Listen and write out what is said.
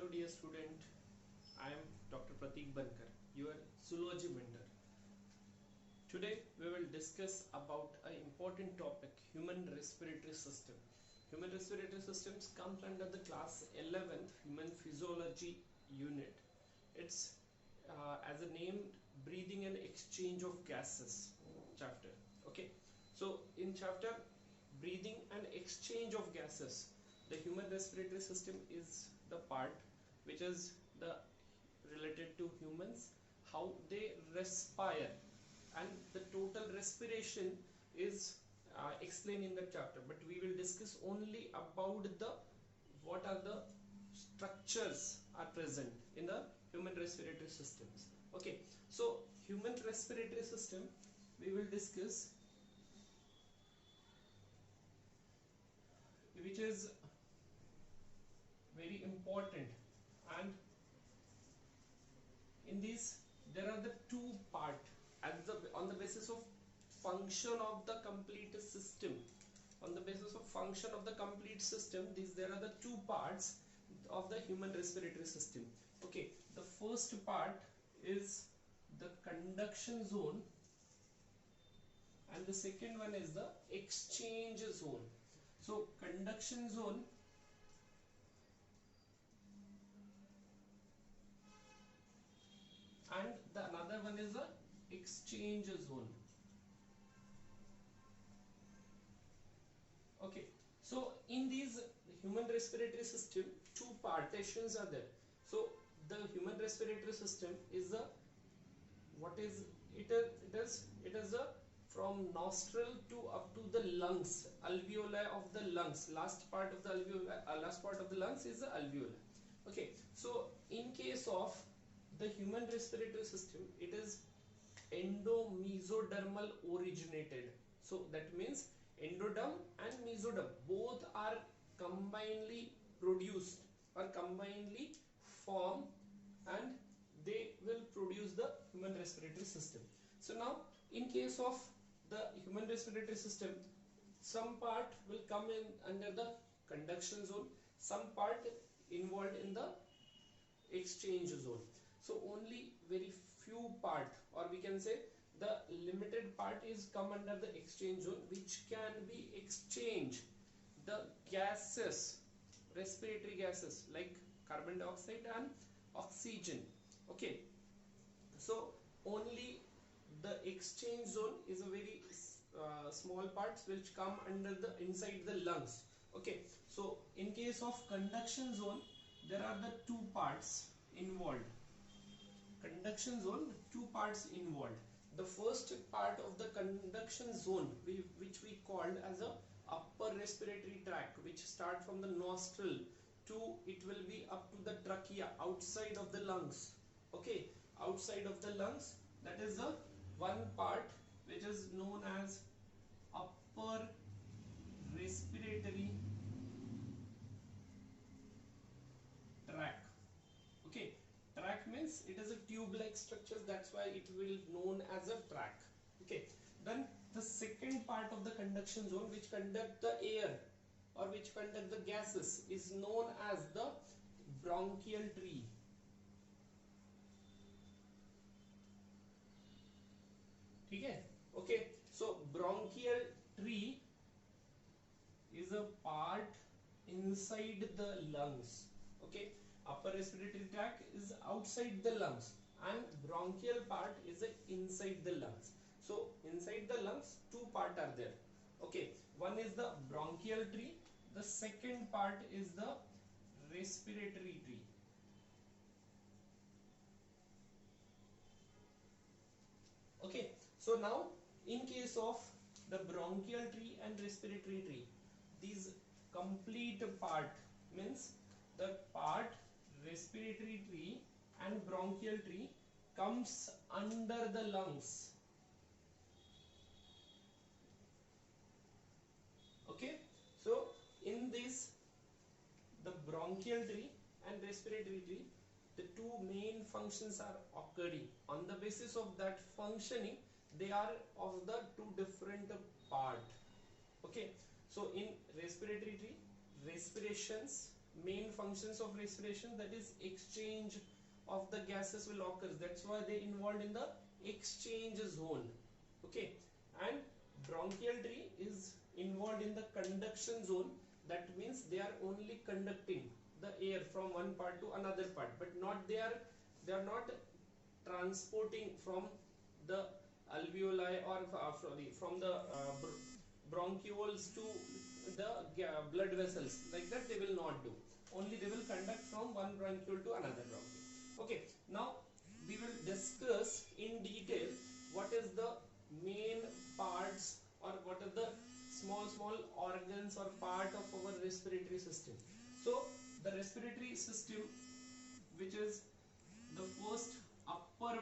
Hello dear student, I am Dr. Pratik Bankar, your zoology mentor. Today we will discuss about an important topic, human respiratory system. Human respiratory systems comes under the class 11th human physiology unit. It's as a name, breathing and exchange of gases chapter. Okay, so in chapter breathing and exchange of gases, the human respiratory system is the part which is the related to humans, how they respire, and the total respiration is explained in the chapter, but we will discuss only about the what are the structures are present in the human respiratory systems. Okay, so human respiratory system we will discuss, which is very important, and in this there are the two part as the on the basis of function of the complete system. On the basis of function of the complete system, these there are the two parts of the human respiratory system. Okay, the first part is the conduction zone and the second one is the exchange zone. So conduction zone and the another one is the exchange zone. Okay, so in these human respiratory system, two partitions are there. So the human respiratory system is the what is it is a from nostril to up to the lungs, alveoli of the lungs. Last part of the alveoli, last part of the lungs is the alveoli. Okay, so in case of the human respiratory system, it is endomesodermal originated. So that means endoderm and mesoderm both are combinedly produced or combinedly form, and they will produce the human respiratory system. So now in case of the human respiratory system, some part will come in under the conduction zone, some part involved in the exchange zone. So only very few part, or we can say the limited part, is come under the exchange zone, which can be exchanged the gases, respiratory gases like carbon dioxide and oxygen. Okay, so only the exchange zone is a very small parts which come under the inside the lungs. Okay, so in case of conduction zone, there are the two parts involved. Conduction zone, two parts involved. The first part of the conduction zone, which we called as a upper respiratory tract, which start from the nostril to it will be up to the trachea, outside of the lungs. Okay, outside of the lungs, that is the one part which is known as upper respiratory tract. Okay, tract means it is a tube-like structure, that's why it will known as a tract. Okay, then the second part of the conduction zone, which conduct the air or which conduct the gases, is known as the bronchial tree. Okay, okay, so bronchial tree is a part inside the lungs. Okay, upper respiratory tract is outside the lungs and bronchial part is inside the lungs. So inside the lungs, two parts are there. Okay, one is the bronchial tree, the second part is the respiratory tree. Okay, so now in case of the bronchial tree and respiratory tree, these complete part means the part respiratory tree and bronchial tree comes under the lungs. Okay, so in this the bronchial tree and respiratory tree, the two main functions are occurring. On the basis of that functioning, they are of the two different part. Okay, so in respiratory tree, respirations main functions of respiration, that is exchange of the gases will occur. That's why they involved in the exchange zone. Okay, and bronchial tree is involved in the conduction zone. That means they are only conducting the air from one part to another part, but not they are not transporting from the alveoli or sorry from the bronchioles to the blood vessels. Like that they will not do. Only they will conduct from one bronchiole to another bronchiole. Okay, now we will discuss in detail what is the main parts or what are the small organs or part of our respiratory system. So the respiratory system, which is the first upper